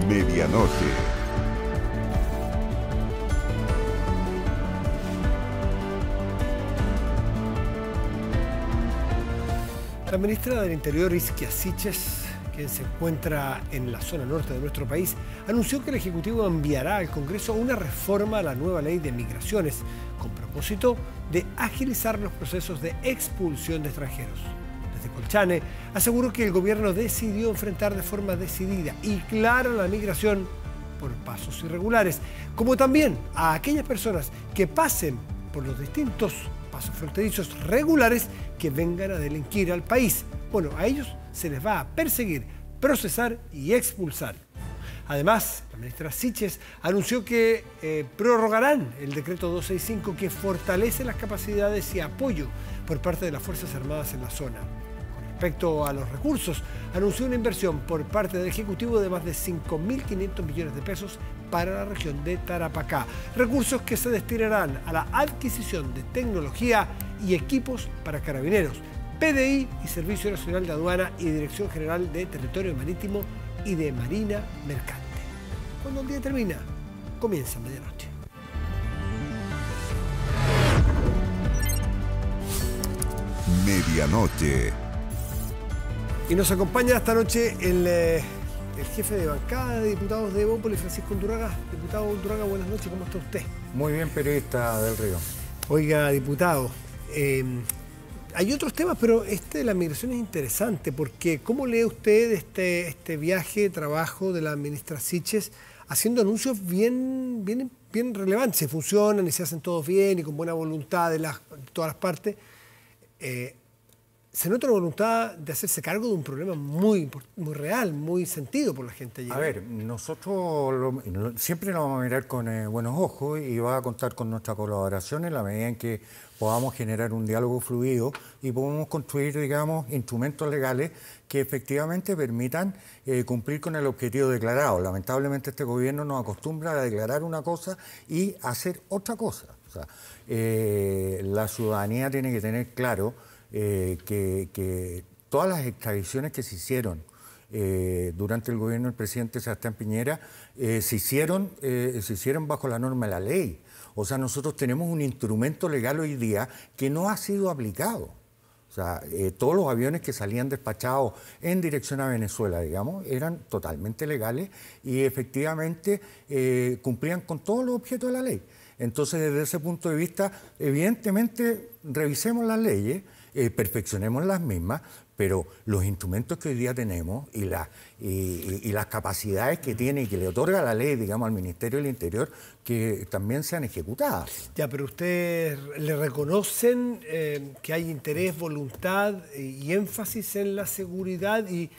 Medianoche. La ministra del Interior, Isquia Siches, quien se encuentra en la zona norte de nuestro país, anunció que el Ejecutivo enviará al Congreso una reforma a la nueva ley de migraciones, con propósito de agilizar los procesos de expulsión de extranjeros. Desde Colchane, aseguró que el gobierno decidió enfrentar de forma decidida y clara la migración por pasos irregulares, como también a aquellas personas que pasen por los distintos pasos fronterizos regulares que vengan a delinquir al país. Bueno, a ellos se les va a perseguir, procesar y expulsar. Además, la ministra Siches anunció que prorrogarán el decreto 265 que fortalece las capacidades y apoyo por parte de las Fuerzas Armadas en la zona. Con respecto a los recursos, anunció una inversión por parte del Ejecutivo de más de 5.500 millones de pesos para la región de Tarapacá. Recursos que se destinarán a la adquisición de tecnología y equipos para carabineros, PDI y Servicio Nacional de Aduana y Dirección General de Territorio Marítimo y de Marina Mercante. Cuando el día termina, comienza medianoche. Medianoche. Y nos acompaña esta noche el jefe de bancada de diputados de Evópolis, Francisco Undurraga. Diputado Undurraga, buenas noches, ¿cómo está usted? Muy bien, periodista del Río. Oiga, diputado, hay otros temas, pero este de la migración es interesante, porque ¿cómo lee usted este viaje, trabajo de la ministra Siches, haciendo anuncios bien relevantes? Se funcionan y se hacen todos bien y con buena voluntad de todas las partes. Se nota una voluntad de hacerse cargo de un problema muy real, muy sentido por la gente allí. A ver, nosotros siempre nos vamos a mirar con buenos ojos y va a contar con nuestra colaboración en la medida en que podamos generar un diálogo fluido y podamos construir, digamos, instrumentos legales que efectivamente permitan cumplir con el objetivo declarado. Lamentablemente este gobierno nos acostumbra a declarar una cosa y hacer otra cosa. O sea, la ciudadanía tiene que tener claro que todas las extradiciones que se hicieron durante el gobierno del presidente Sebastián Piñera se hicieron bajo la norma de la ley. O sea, nosotros tenemos un instrumento legal hoy día que no ha sido aplicado. O sea, todos los aviones que salían despachados en dirección a Venezuela, digamos, eran totalmente legales y efectivamente cumplían con todos los objetos de la ley. Entonces, desde ese punto de vista, evidentemente, revisemos las leyes, perfeccionemos las mismas, pero los instrumentos que hoy día tenemos y las capacidades que tiene y que le otorga la ley, digamos, al Ministerio del Interior, que también sean ejecutadas. Ya, pero ¿ustedes le reconocen que hay interés, voluntad y énfasis en la seguridad y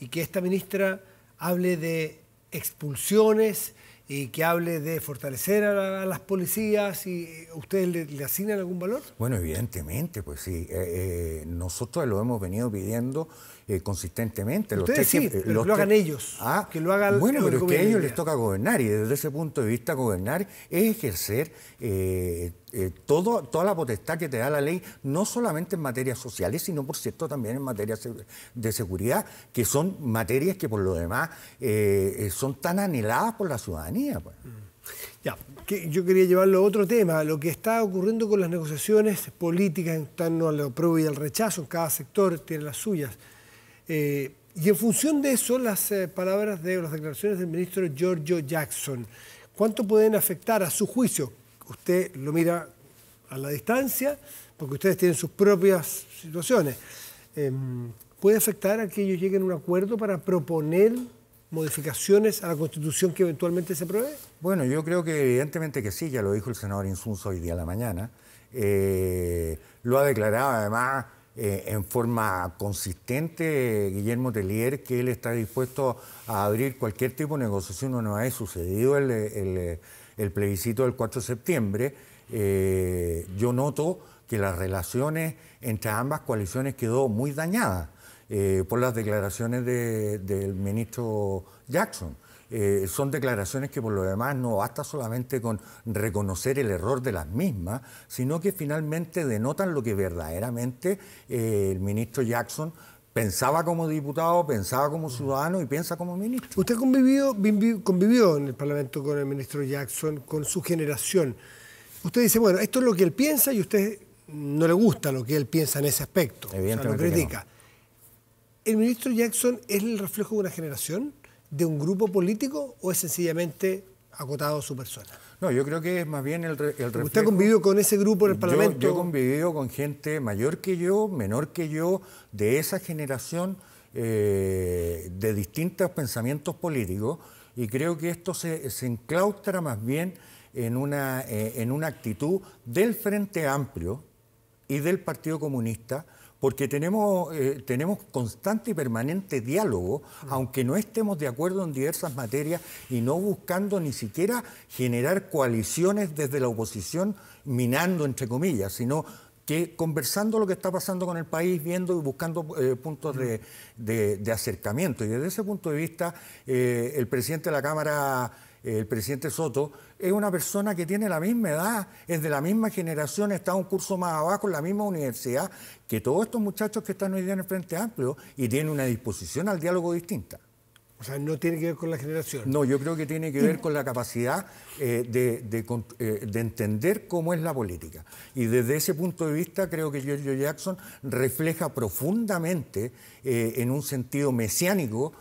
que esta ministra hable de expulsiones y que hable de fortalecer a las policías? ¿Y ustedes le asignan algún valor? Bueno, evidentemente, pues sí. Nosotros lo hemos venido pidiendo consistentemente. Ustedes sí, pero que lo hagan ellos. Que lo hagan. Bueno, pero es que a ellos les toca gobernar y desde ese punto de vista gobernar es ejercer toda la potestad que te da la ley, no solamente en materias sociales, sino por cierto también en materias de seguridad, que son materias que por lo demás son tan anheladas por la ciudadanía. Pues. Ya, yo quería llevarlo a otro tema, lo que está ocurriendo con las negociaciones políticas en torno al apruebo y al rechazo, en cada sector tiene las suyas. Y en función de eso, las palabras de las declaraciones del ministro Giorgio Jackson, ¿cuánto pueden afectar a su juicio? Usted lo mira a la distancia, porque ustedes tienen sus propias situaciones. ¿Puede afectar a que ellos lleguen a un acuerdo para proponer modificaciones a la Constitución que eventualmente se apruebe? Bueno, yo creo que evidentemente que sí, ya lo dijo el senador Insunza hoy día a la mañana. Lo ha declarado además en forma consistente Guillermo Tellier, que él está dispuesto a abrir cualquier tipo de negociación una vez sucedido el plebiscito del 4 de septiembre. Yo noto que las relaciones entre ambas coaliciones quedó muy dañadas por las declaraciones del ministro Jackson. Son declaraciones que por lo demás no basta solamente con reconocer el error de las mismas, sino que finalmente denotan lo que verdaderamente el ministro Jackson Pensaba como diputado, pensaba como ciudadano y piensa como ministro. Usted convivió en el Parlamento con el ministro Jackson, con su generación. Usted dice, bueno, esto es lo que él piensa y a usted no le gusta lo que él piensa en ese aspecto. Evidentemente, o sea, lo critica. no. ¿El ministro Jackson es el reflejo de una generación, de un grupo político, o es sencillamente acotado a su persona? No, yo creo que es más bien el reflejo. ¿Usted ha convivido con ese grupo en el Parlamento? Yo he convivido con gente mayor que yo, menor que yo, de esa generación, de distintos pensamientos políticos, y creo que esto se enclaustra más bien en una actitud del Frente Amplio y del Partido Comunista, porque tenemos constante y permanente diálogo, aunque no estemos de acuerdo en diversas materias y no buscando ni siquiera generar coaliciones desde la oposición, minando entre comillas, sino que conversando lo que está pasando con el país, viendo y buscando puntos de acercamiento. Y desde ese punto de vista, el presidente de la Cámara, el presidente Soto, es una persona que tiene la misma edad, es de la misma generación, está un curso más abajo en la misma universidad que todos estos muchachos que están hoy día en el Frente Amplio y tiene una disposición al diálogo distinta. O sea, no tiene que ver con la generación. No, yo creo que tiene que ver con la capacidad de entender cómo es la política. Y desde ese punto de vista creo que Giorgio Jackson refleja profundamente, en un sentido mesiánico,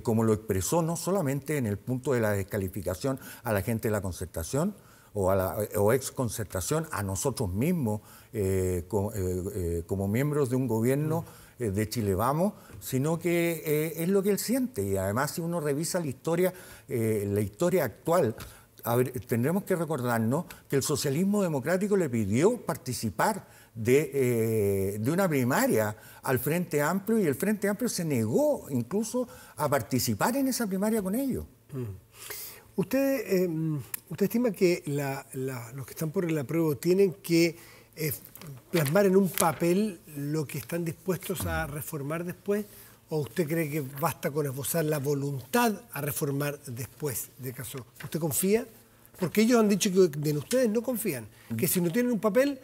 como lo expresó no solamente en el punto de la descalificación a la gente de la Concertación o ex Concertación, a nosotros mismos como miembros de un gobierno de Chile Vamos, sino que es lo que él siente. Y además, si uno revisa la historia actual, tendremos que recordarnos que el socialismo democrático le pidió participar de una primaria al Frente Amplio y el Frente Amplio se negó incluso a participar en esa primaria con ellos. ¿Usted estima que los que están por el apruebo tienen que plasmar en un papel lo que están dispuestos a reformar después? ¿O usted cree que basta con esbozar la voluntad a reformar después de caso? ¿Usted confía? Porque ellos han dicho que en ustedes no confían, que si no tienen un papel,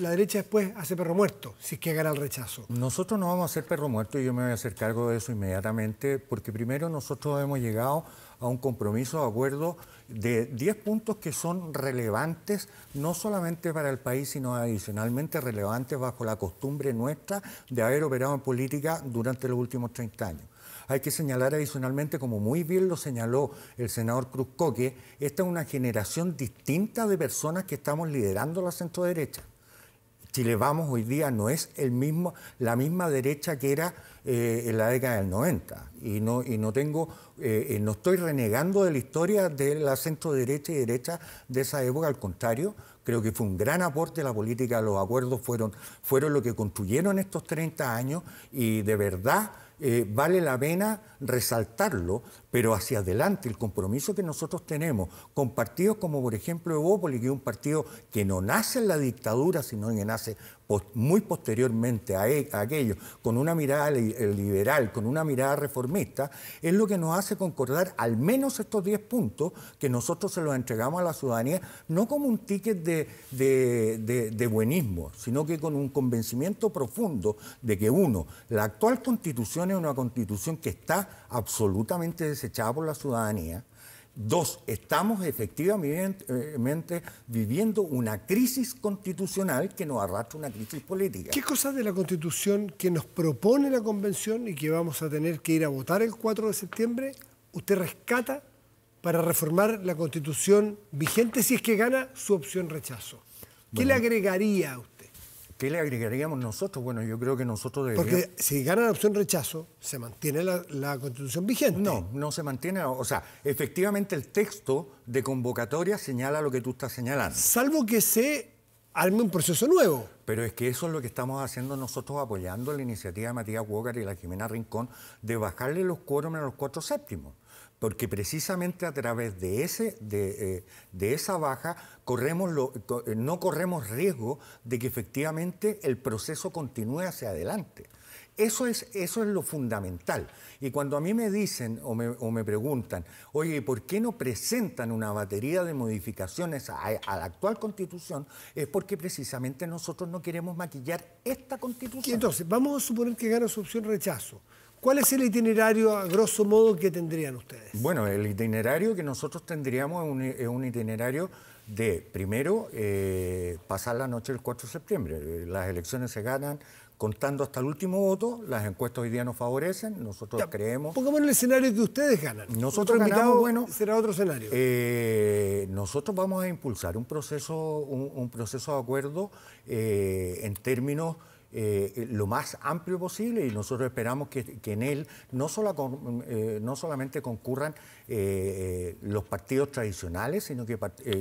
la derecha después hace perro muerto, si es que gana el rechazo. Nosotros no vamos a hacer perro muerto y yo me voy a hacer cargo de eso inmediatamente, porque primero nosotros hemos llegado a un compromiso de acuerdo de 10 puntos que son relevantes, no solamente para el país, sino adicionalmente relevantes bajo la costumbre nuestra de haber operado en política durante los últimos 30 años. Hay que señalar adicionalmente, como muy bien lo señaló el senador Cruzco, que esta es una generación distinta de personas que estamos liderando la centroderecha. Chile Vamos hoy día no es la misma derecha que era en la década del 90. Y no estoy renegando de la historia de la centroderecha y derecha de esa época, al contrario. Creo que fue un gran aporte la política, los acuerdos fueron lo que construyeron estos 30 años y de verdad vale la pena resaltarlo, pero hacia adelante el compromiso que nosotros tenemos con partidos como por ejemplo Evópolis, que es un partido que no nace en la dictadura, sino que nace muy posteriormente a aquello, con una mirada liberal, con una mirada reformista, es lo que nos hace concordar al menos estos 10 puntos que nosotros se los entregamos a la ciudadanía, no como un ticket de buenismo, sino que con un convencimiento profundo de que uno, la actual Constitución es una Constitución que está absolutamente desechada por la ciudadanía. 2, estamos efectivamente viviendo una crisis constitucional que nos arrastra una crisis política. ¿Qué cosas de la Constitución que nos propone la Convención y que vamos a tener que ir a votar el 4 de septiembre, usted rescata para reformar la Constitución vigente si es que gana su opción rechazo? ¿Qué le agregaría a usted? ¿Qué le agregaríamos nosotros? Bueno, yo creo que nosotros deberíamos... Porque si gana la opción rechazo, ¿se mantiene la Constitución vigente? No, no se mantiene. O sea, efectivamente el texto de convocatoria señala lo que tú estás señalando. Salvo que se arme un proceso nuevo. Pero es que eso es lo que estamos haciendo nosotros, apoyando la iniciativa de Matías Walker y la Jimena Rincón de bajarle los quórumes a los 4/7. Porque precisamente a través de esa baja no corremos riesgo de que efectivamente el proceso continúe hacia adelante. Eso es lo fundamental. Y cuando a mí me dicen o me preguntan, oye, ¿por qué no presentan una batería de modificaciones a la actual Constitución? Es porque precisamente nosotros no queremos maquillar esta Constitución. Y entonces, vamos a suponer que gana su opción rechazo. ¿Cuál es el itinerario, a grosso modo, que tendrían ustedes? Bueno, el itinerario que nosotros tendríamos es un itinerario de, primero, pasar la noche del 4 de septiembre. Las elecciones se ganan contando hasta el último voto, las encuestas hoy día nos favorecen, nosotros creemos... Pongamos en el escenario que ustedes ganan. Nosotros ganamos, bueno... Será otro escenario. Nosotros vamos a impulsar un proceso de acuerdo en términos lo más amplio posible, y nosotros esperamos que en él no solamente concurran los partidos tradicionales, sino que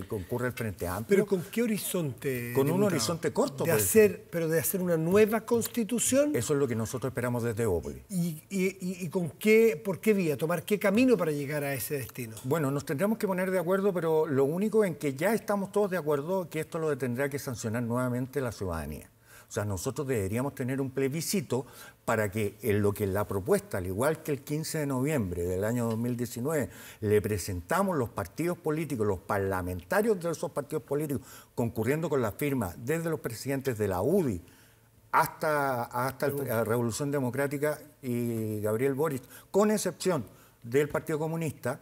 concurra el Frente Amplio. ¿Pero con qué horizonte? Con un horizonte corto. De hacer una nueva Constitución. Eso es lo que nosotros esperamos desde Opoli. ¿Y por qué vía? ¿Tomar qué camino para llegar a ese destino? Bueno, nos tendremos que poner de acuerdo, pero lo único en que ya estamos todos de acuerdo es que esto lo tendrá que sancionar nuevamente la ciudadanía. O sea, nosotros deberíamos tener un plebiscito para que en lo que la propuesta, al igual que el 15 de noviembre del año 2019, le presentamos los partidos políticos, los parlamentarios de esos partidos políticos, concurriendo con la firma desde los presidentes de la UDI hasta la Revolución Democrática y Gabriel Boric, con excepción del Partido Comunista,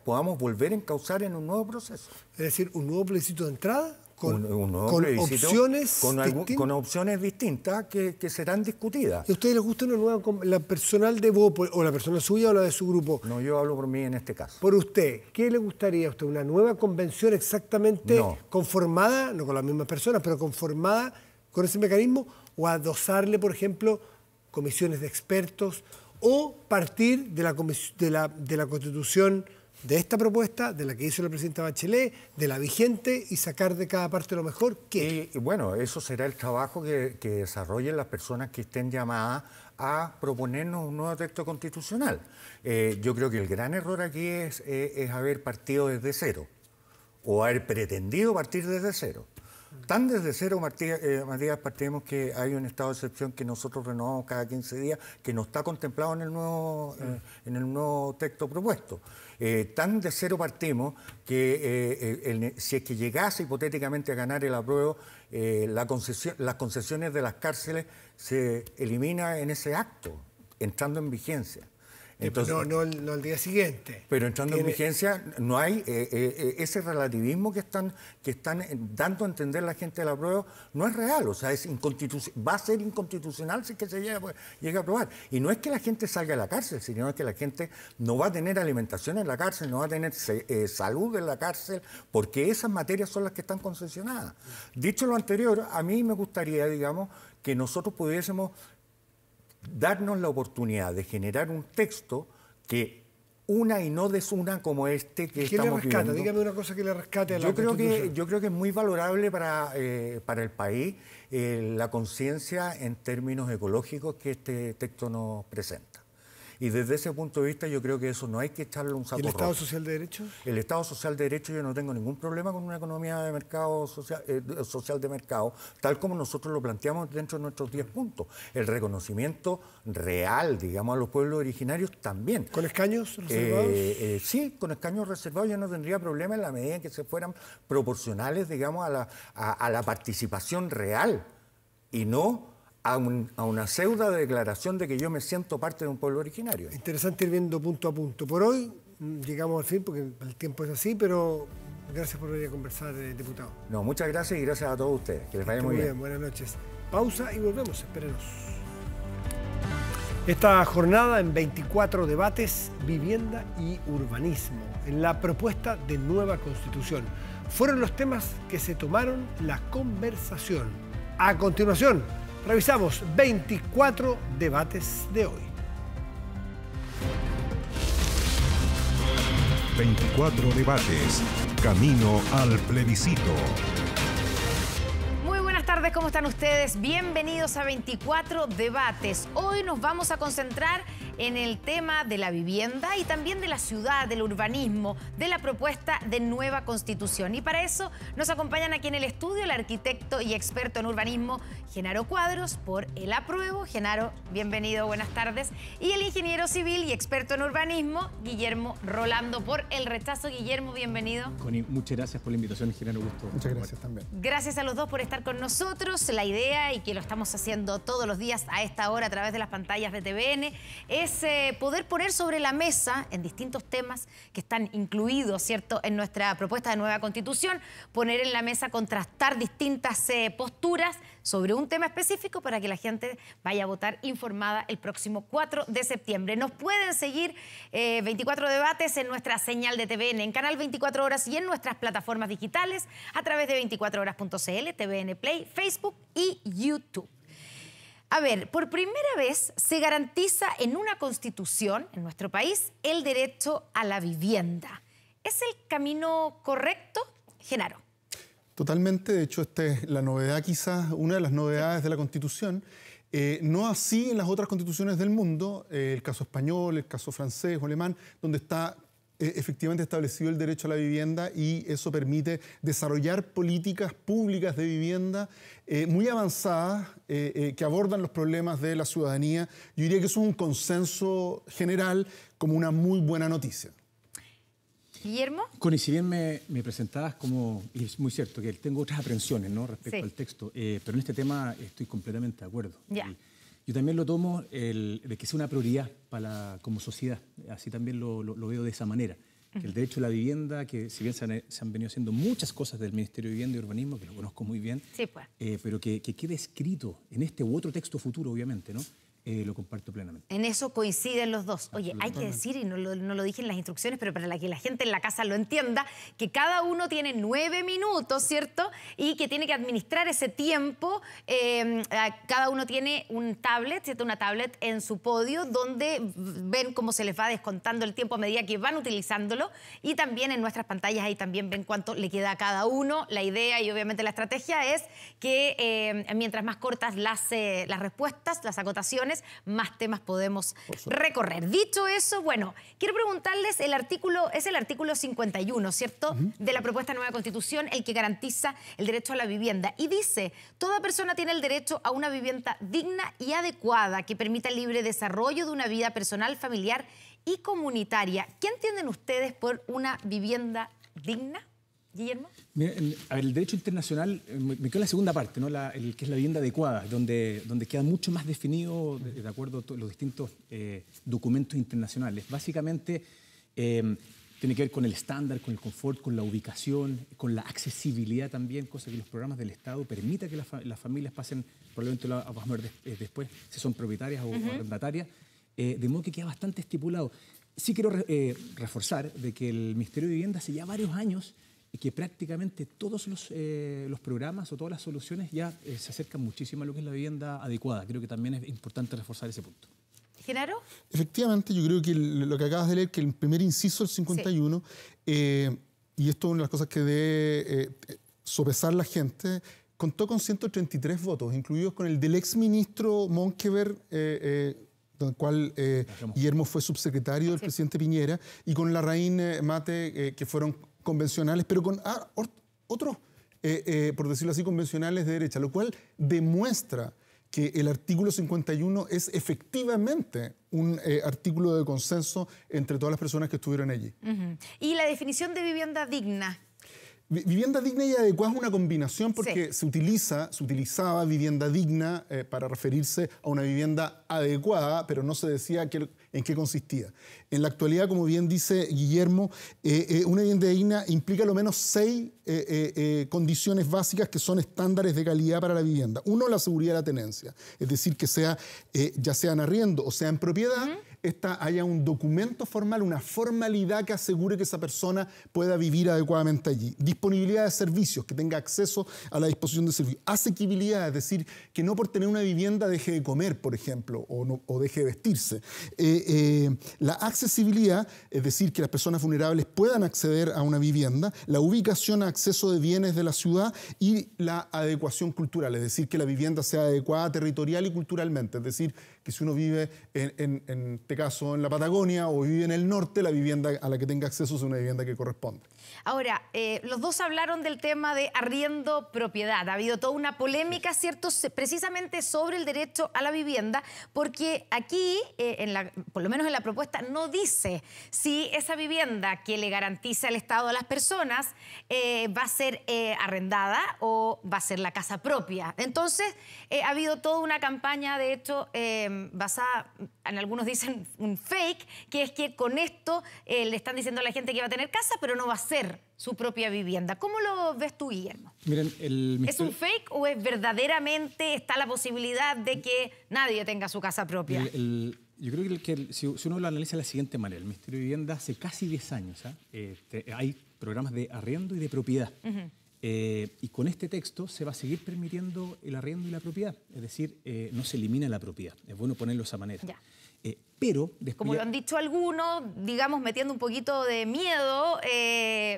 podamos volver a encauzar en un nuevo proceso. Es decir, un nuevo plebiscito de entrada. Con opciones distintas que serán discutidas. ¿Y a ustedes les gusta una nueva, la personal de vos, o la personal suya o la de su grupo? No, yo hablo por mí en este caso. Por usted, ¿qué le gustaría a usted? ¿Una nueva convención exactamente conformada, no con las mismas personas, pero conformada con ese mecanismo? ¿O adosarle, por ejemplo, comisiones de expertos? ¿O partir de la Constitución, de esta propuesta, de la que hizo la presidenta Bachelet, de la vigente, y sacar de cada parte lo mejor? ¿Qué? Y bueno, eso será el trabajo que desarrollen las personas que estén llamadas a proponernos un nuevo texto constitucional. Yo creo que el gran error aquí es haber partido desde cero, o haber pretendido partir desde cero. Tan desde cero, Matías, partimos que hay un estado de excepción que nosotros renovamos cada 15 días, que no está contemplado en el nuevo texto propuesto. Tan de cero partimos que si es que llegase hipotéticamente a ganar el apruebo, las concesiones de las cárceles se elimina en ese acto, entrando en vigencia. Entonces, no al día siguiente. Pero entrando en vigencia no hay ese relativismo que están dando a entender la gente de la prueba, no es real, o sea, va a ser inconstitucional si es que se llega a aprobar. Y no es que la gente salga de la cárcel, sino que la gente no va a tener alimentación en la cárcel, no va a tener salud en la cárcel, porque esas materias son las que están concesionadas. Dicho lo anterior, a mí me gustaría, digamos, que nosotros pudiésemos darnos la oportunidad de generar un texto que una y no desuna como este que estamos viviendo. Dígame una cosa que le rescate a la Constitución. Yo creo que es muy valorable para el país la conciencia en términos ecológicos que este texto nos presenta. Y desde ese punto de vista yo creo que eso no hay que echarle un saco rojo. ¿Y el Estado Social de Derecho? El Estado Social de Derecho, yo no tengo ningún problema con una economía de mercado social de mercado, tal como nosotros lo planteamos dentro de nuestros 10 puntos. El reconocimiento real, digamos, a los pueblos originarios también. ¿Con escaños reservados? Sí, con escaños reservados yo no tendría problema en la medida en que se fueran proporcionales, digamos, a la participación real y no a una pseudo declaración de que yo me siento parte de un pueblo originario. Interesante ir viendo punto a punto. Por hoy llegamos al fin, porque el tiempo es así, pero gracias por venir a conversar, diputado. No, muchas gracias y gracias a todos ustedes. Que les vaya muy bien. Buenas noches. Pausa y volvemos, espérenos. Esta jornada en 24 debates, vivienda y urbanismo, en la propuesta de nueva Constitución, fueron los temas que se tomaron la conversación. A continuación, revisamos 24 debates de hoy. 24 debates, camino al plebiscito. Muy buenas tardes. tardes, ¿cómo están ustedes? Bienvenidos a 24 Debates. Hoy nos vamos a concentrar en el tema de la vivienda y también de la ciudad, del urbanismo, de la propuesta de nueva Constitución. Y para eso nos acompañan aquí en el estudio el arquitecto y experto en urbanismo, Genaro Cuadros, por el apruebo. Genaro, bienvenido, buenas tardes. Y el ingeniero civil y experto en urbanismo, Guillermo Rolando, por el rechazo. Guillermo, bienvenido. Connie, muchas gracias por la invitación, Genaro, gusto. Muchas gracias también. Gracias a los dos por estar con nosotros. La idea, y que lo estamos haciendo todos los días a esta hora a través de las pantallas de TVN, es poder poner sobre la mesa en distintos temas que están incluidos, ¿cierto?, en nuestra propuesta de nueva Constitución, poner en la mesa, contrastar distintas posturas sobre un tema específico para que la gente vaya a votar informada el próximo 4 de septiembre. Nos pueden seguir 24 Debates en nuestra señal de TVN, en Canal 24 Horas y en nuestras plataformas digitales a través de 24horas.cl, TVN Play, Facebook y YouTube. A ver, por primera vez se garantiza en una Constitución, en nuestro país, el derecho a la vivienda. ¿Es el camino correcto, Genaro? Totalmente, de hecho esta es la novedad, quizás una de las novedades de la Constitución. No así en las otras constituciones del mundo, el caso español, el caso francés o alemán, donde está efectivamente establecido el derecho a la vivienda y eso permite desarrollar políticas públicas de vivienda muy avanzadas que abordan los problemas de la ciudadanía. Yo diría que eso es un consenso general como una muy buena noticia. Guillermo. Connie, si bien me presentabas como, y es muy cierto que tengo otras aprensiones, ¿no?, respecto al texto, pero en este tema estoy completamente de acuerdo. Ya. Yo también lo tomo de que sea una prioridad como sociedad, así también lo veo de esa manera. Que el derecho a la vivienda, que si bien se han venido haciendo muchas cosas del Ministerio de Vivienda y Urbanismo, que lo conozco muy bien, Sí, pues. pero que quede escrito en este u otro texto futuro, obviamente, ¿no? Lo comparto plenamente. En eso coinciden los dos. Oye, hay que decir, y no lo dije en las instrucciones, pero para que la gente en la casa lo entienda, que cada uno tiene 9 minutos, ¿cierto? Y que tiene que administrar ese tiempo. Cada uno tiene un tablet, ¿cierto?, una tablet en su podio, donde ven cómo se les va descontando el tiempo a medida que van utilizándolo. Y también en nuestras pantallas ahí también ven cuánto le queda a cada uno. La idea y obviamente la estrategia es que mientras más cortas las respuestas, las acotaciones, más temas podemos recorrer. Dicho eso, bueno, quiero preguntarles, es el artículo 51, ¿cierto?, de la propuesta de nueva Constitución, el que garantiza el derecho a la vivienda. Y dice, toda persona tiene el derecho a una vivienda digna y adecuada que permita el libre desarrollo de una vida personal, familiar y comunitaria. ¿Qué entienden ustedes por una vivienda digna? Guillermo. Mira, a ver, el derecho internacional, me quedo en la segunda parte, ¿no? Que es la vivienda adecuada, donde queda mucho más definido de acuerdo a los distintos documentos internacionales. Básicamente tiene que ver con el estándar, con el confort, con la ubicación, con la accesibilidad también, cosa que los programas del Estado permita que las familias pasen, probablemente lo vamos a ver después, si son propietarias o arrendatarias, de modo que queda bastante estipulado. Sí quiero reforzar de que el Ministerio de Vivienda hace ya varios años que prácticamente todos los programas o todas las soluciones ya se acercan muchísimo a lo que es la vivienda adecuada. Creo que también es importante reforzar ese punto. ¿Genaro? Efectivamente, yo creo que lo que acabas de leer, que el primer inciso del 51, y esto es una de las cosas que debe sopesar la gente, contó con 133 votos, incluidos con el del exministro Monkeberg, del cual Guillermo fue subsecretario del presidente Piñera, y con Larraín Mate, que fueron convencionales, pero con otros, por decirlo así, convencionales de derecha, lo cual demuestra que el artículo 51 es efectivamente un artículo de consenso entre todas las personas que estuvieron allí. ¿Y la definición de vivienda digna? Vivienda digna y adecuada es una combinación porque se utilizaba vivienda digna para referirse a una vivienda adecuada, pero no se decía en qué consistía. En la actualidad, como bien dice Guillermo, una vivienda digna implica lo menos 6 condiciones básicas que son estándares de calidad para la vivienda. Uno, la seguridad de la tenencia, es decir, que sea ya sea en arriendo o sea en propiedad, haya un documento formal, una formalidad que asegure que esa persona pueda vivir adecuadamente allí. Disponibilidad de servicios, que tenga acceso a la disposición de servicios. Asequibilidad, es decir, que no por tener una vivienda deje de comer, por ejemplo, o deje de vestirse. La accesibilidad, es decir, que las personas vulnerables puedan acceder a una vivienda. La ubicación, acceso de bienes de la ciudad y la adecuación cultural, es decir, que la vivienda sea adecuada territorial y culturalmente. Es decir, que si uno vive en este caso en la Patagonia o vive en el norte, la vivienda a la que tenga acceso es una vivienda que corresponde. Ahora, los dos hablaron del tema de arriendo-propiedad. Ha habido toda una polémica, ¿cierto?, precisamente sobre el derecho a la vivienda, porque aquí, por lo menos en la propuesta, no dice si esa vivienda que le garantiza el Estado a las personas va a ser arrendada o va a ser la casa propia. Entonces, ha habido toda una campaña, de hecho, basada, en algunos dicen un fake, que es que con esto le están diciendo a la gente que va a tener casa, pero no va a ser su propia vivienda. ¿Cómo lo ves tú, Guillermo? Miren, ¿Es un fake o es verdaderamente está la posibilidad de que nadie tenga su casa propia? Yo creo que si uno lo analiza de la siguiente manera, el Ministerio de Vivienda hace casi 10 años hay programas de arriendo y de propiedad. Y con este texto se va a seguir permitiendo el arriendo y la propiedad. Es decir, no se elimina la propiedad. Es bueno ponerlo de esa manera. Ya. Pero después, como lo han dicho algunos, digamos, metiendo un poquito de miedo,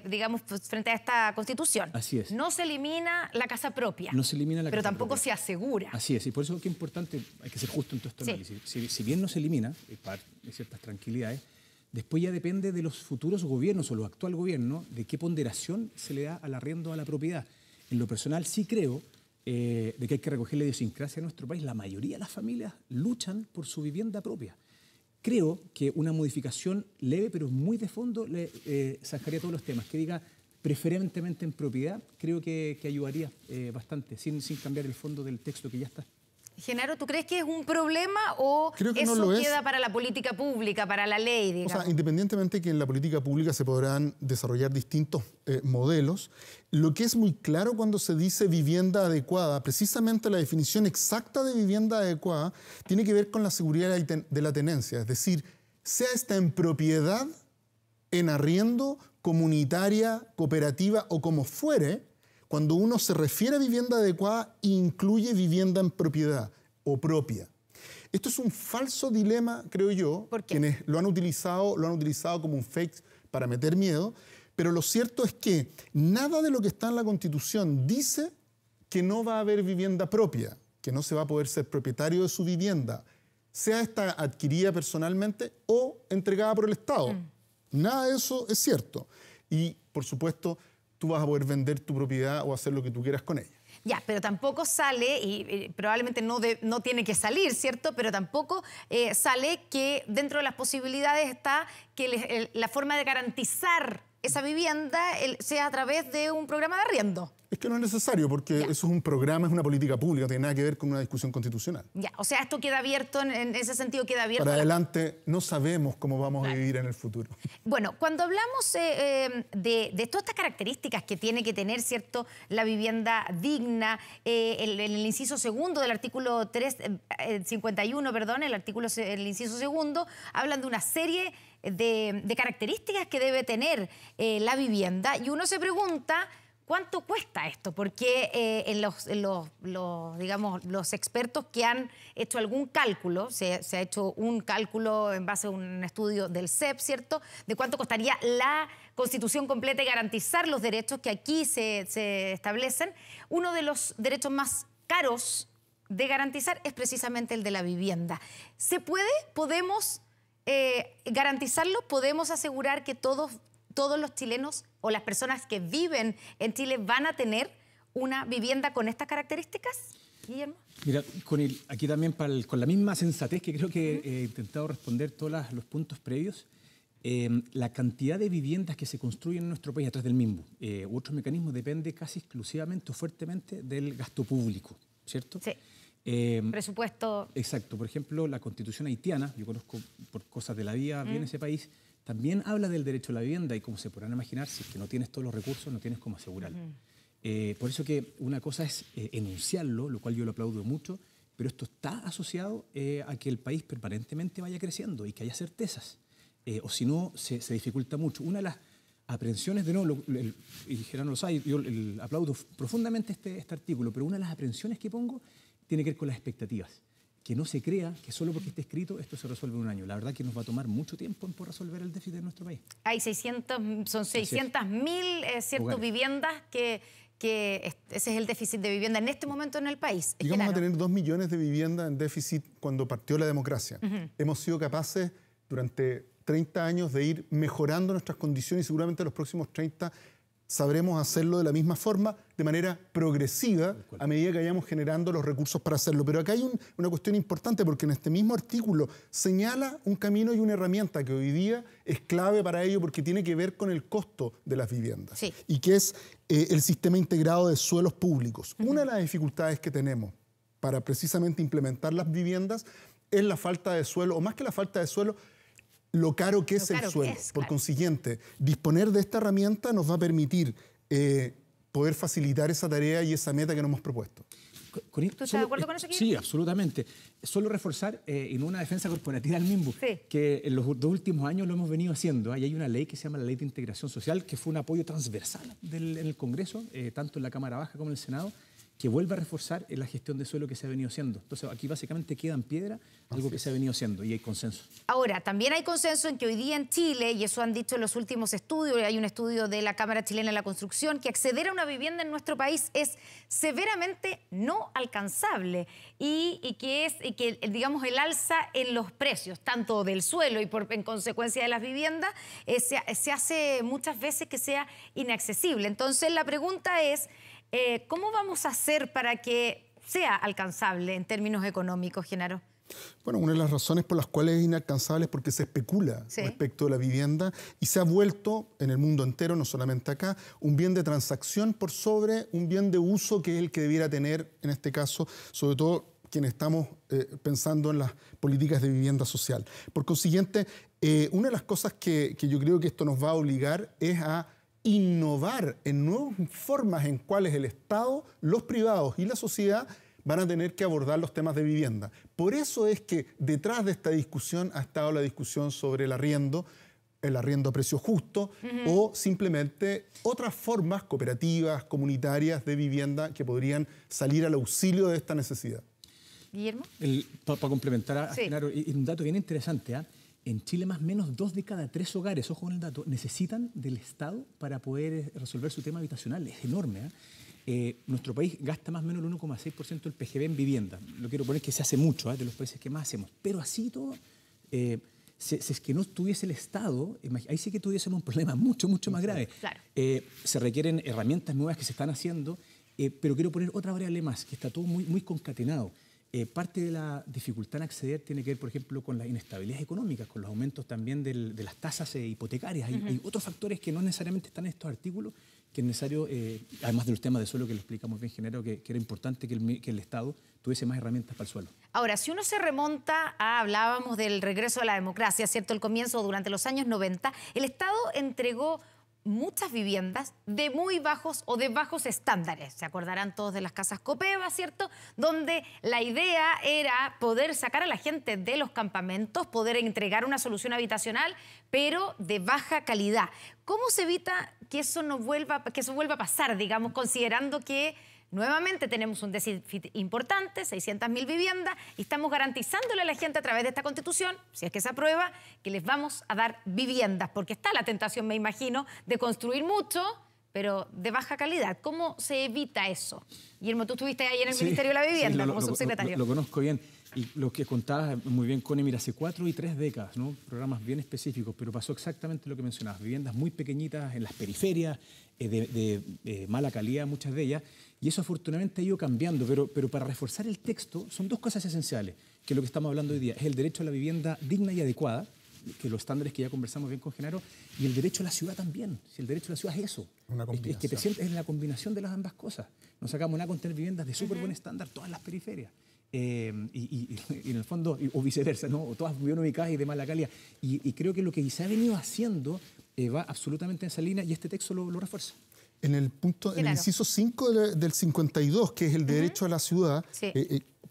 digamos, frente a esta Constitución. Así es. No se elimina la casa propia. No se elimina la pero casa tampoco propia. se asegura. Así es, y por eso es que es importante, hay que ser justo en todo este análisis. Si bien no se elimina, para ciertas tranquilidades, después ya depende de los futuros gobiernos o los actual gobierno de qué ponderación se le da al arriendo a la propiedad. En lo personal sí creo de que hay que recoger la idiosincrasia de nuestro país. La mayoría de las familias luchan por su vivienda propia. Creo que una modificación leve, pero muy de fondo, zanjaría todos los temas. Que diga preferentemente en propiedad, creo que ayudaría bastante, sin cambiar el fondo del texto que ya está. Genaro, ¿tú crees que es un problema o Creo que eso no lo queda para la política pública, para la ley, digamos? O sea, independientemente que en la política pública se podrán desarrollar distintos modelos, lo que es muy claro cuando se dice vivienda adecuada, precisamente la definición exacta de vivienda adecuada tiene que ver con la seguridad de la tenencia, es decir, sea esta en propiedad, en arriendo, comunitaria, cooperativa o como fuere. Cuando uno se refiere a vivienda adecuada, incluye vivienda en propiedad o propia. Esto es un falso dilema, creo yo. ¿Por qué? Quienes lo han utilizado como un fake para meter miedo, pero lo cierto es que nada de lo que está en la Constitución dice que no va a haber vivienda propia, que no se va a poder ser propietario de su vivienda, sea esta adquirida personalmente o entregada por el Estado. Nada de eso es cierto. Y, por supuesto, tú vas a poder vender tu propiedad o hacer lo que tú quieras con ella. Ya, pero tampoco sale, y probablemente no tiene que salir, ¿cierto? Pero tampoco sale que dentro de las posibilidades está que la forma de garantizar esa vivienda sea a través de un programa de arriendo. Es que no es necesario, porque eso es un programa, es una política pública, no tiene nada que ver con una discusión constitucional. Ya, o sea, esto queda abierto, en ese sentido queda abierto. Para adelante no sabemos cómo vamos a vivir en el futuro. Bueno, cuando hablamos de todas estas características que tiene que tener, ¿cierto?, la vivienda digna, el inciso segundo del artículo 51, perdón, el inciso segundo, hablan de una serie de características que debe tener la vivienda, y uno se pregunta ¿cuánto cuesta esto? Porque digamos, los expertos que han hecho algún cálculo, se ha hecho un cálculo en base a un estudio del CEP, ¿cierto?, de cuánto costaría la Constitución completa y garantizar los derechos que aquí se establecen. Uno de los derechos más caros de garantizar es precisamente el de la vivienda. ¿Se puede? ¿Podemos garantizarlo? ¿Podemos asegurar que todos los chilenos o las personas que viven en Chile van a tener una vivienda con estas características, Guillermo? Mira, aquí también con la misma sensatez que creo que he intentado responder todos los puntos previos, la cantidad de viviendas que se construyen en nuestro país a través del MIMBU u otros mecanismos depende casi exclusivamente o fuertemente del gasto público, ¿cierto? Sí. Presupuesto. Exacto. Por ejemplo, la Constitución haitiana, yo conozco por cosas de la vida bien ese país, también habla del derecho a la vivienda y, como se podrán imaginar, si es que no tienes todos los recursos, no tienes cómo asegurarlo. Por eso que una cosa es enunciarlo, lo cual yo lo aplaudo mucho, pero esto está asociado a que el país permanentemente vaya creciendo y que haya certezas. O si no, se dificulta mucho. Una de las aprehensiones, de nuevo, y Gerardo lo sabe, yo aplaudo profundamente este artículo, pero una de las aprehensiones que pongo tiene que ver con las expectativas. Que no se crea que solo porque esté escrito esto se resuelve en un año. La verdad que nos va a tomar mucho tiempo por resolver el déficit de nuestro país. Hay 600.000 viviendas que ese es el déficit de vivienda en este momento en el país. Llegamos a tener 2 millones de viviendas en déficit cuando partió la democracia. Hemos sido capaces durante 30 años de ir mejorando nuestras condiciones y seguramente en los próximos 30 sabremos hacerlo de la misma forma, de manera progresiva, a medida que vayamos generando los recursos para hacerlo. Pero acá hay una cuestión importante, porque en este mismo artículo señala un camino y una herramienta que hoy día es clave para ello, porque tiene que ver con el costo de las viviendas, sí, y que es el sistema integrado de suelos públicos. Una de las dificultades que tenemos para precisamente implementar las viviendas es la falta de suelo, o más que la falta de suelo, lo caro que es el suelo. Por consiguiente, disponer de esta herramienta nos va a permitir poder facilitar esa tarea y esa meta que nos hemos propuesto. ¿Tú estás de acuerdo con eso, Guillermo? Sí, absolutamente. Solo reforzar, y no una defensa corporativa del mismo, sí, que en los 2 últimos años lo hemos venido haciendo. Ahí hay una ley que se llama la Ley de Integración Social, que fue un apoyo transversal en el Congreso, tanto en la Cámara Baja como en el Senado, que vuelve a reforzar la gestión de suelo que se ha venido haciendo. Entonces, aquí básicamente queda en piedra algo que se ha venido haciendo y hay consenso. Ahora, también hay consenso en que hoy día en Chile, y eso han dicho los últimos estudios, hay un estudio de la Cámara Chilena de la Construcción, que acceder a una vivienda en nuestro país es severamente no alcanzable y que digamos, el alza en los precios, tanto del suelo y en consecuencia de las viviendas, se hace muchas veces que sea inaccesible. Entonces, la pregunta es, ¿cómo vamos a hacer para que sea alcanzable en términos económicos, Genaro? Bueno, una de las razones por las cuales es inalcanzable es porque se especula respecto de la vivienda y se ha vuelto en el mundo entero, no solamente acá, un bien de transacción por sobre un bien de uso que es el que debiera tener, en este caso, sobre todo quienes estamos pensando en las políticas de vivienda social. Por consiguiente, una de las cosas que yo creo que esto nos va a obligar es a innovar en nuevas formas en cuales el Estado, los privados y la sociedad van a tener que abordar los temas de vivienda. Por eso es que detrás de esta discusión ha estado la discusión sobre el arriendo a precio justo, o simplemente otras formas cooperativas, comunitarias de vivienda que podrían salir al auxilio de esta necesidad. Guillermo. Para complementar a Genaro, un dato bien interesante, en Chile más o menos 2 de cada 3 hogares, ojo con el dato, necesitan del Estado para poder resolver su tema habitacional. Es enorme. Nuestro país gasta más o menos el 1,6% del PGB en vivienda. Lo quiero poner que se hace mucho, de los países que más hacemos. Pero así todo, si es que no tuviese el Estado, ahí sí que tuviésemos un problema mucho más grave. Claro. Se requieren herramientas nuevas que se están haciendo, pero quiero poner otra variable más, que está todo muy concatenado. Parte de la dificultad en acceder tiene que ver, por ejemplo, con las inestabilidades económicas, con los aumentos también de las tasas hipotecarias. Hay otros factores que no necesariamente están en estos artículos, que es necesario, además de los temas de suelo que lo explicamos bien, Genaro, que era importante que el Estado tuviese más herramientas para el suelo. Ahora, si uno se remonta hablábamos del regreso a la democracia, ¿cierto? El comienzo durante los años 90, el Estado entregó muchas viviendas de muy bajos o de bajos estándares. Se acordarán todos de las casas Copeva, ¿cierto? Donde la idea era poder sacar a la gente de los campamentos, poder entregar una solución habitacional, pero de baja calidad. ¿Cómo se evita que eso vuelva a pasar, digamos, considerando que nuevamente tenemos un déficit importante, 600.000 viviendas, y estamos garantizándole a la gente a través de esta Constitución, si es que se aprueba, que les vamos a dar viviendas? Porque está la tentación, me imagino, de construir mucho, pero de baja calidad. ¿Cómo se evita eso? Guillermo, tú estuviste ahí en el Ministerio de la Vivienda como subsecretario. Lo conozco bien. Y lo que contabas muy bien, Connie, mira, hace 4 y 3 décadas, ¿no? Programas bien específicos, pero pasó exactamente lo que mencionabas. Viviendas muy pequeñitas en las periferias, de mala calidad, muchas de ellas. Y eso afortunadamente ha ido cambiando, pero para reforzar el texto son 2 cosas esenciales, que es lo que estamos hablando hoy día. Es el derecho a la vivienda digna y adecuada, que los estándares que ya conversamos bien con Genaro, y el derecho a la ciudad también. Si el derecho a la ciudad es eso, es que te sientes en la combinación de las ambas cosas. No sacamos nada con tener viviendas de súper buen estándar, todas las periferias. Y en el fondo, o viceversa, ¿no? O todas bien ubicadas y de mala calidad. Y creo que lo que se ha venido haciendo va absolutamente en esa línea, y este texto lo refuerza. En el inciso 5 del 52, que es el derecho a la ciudad,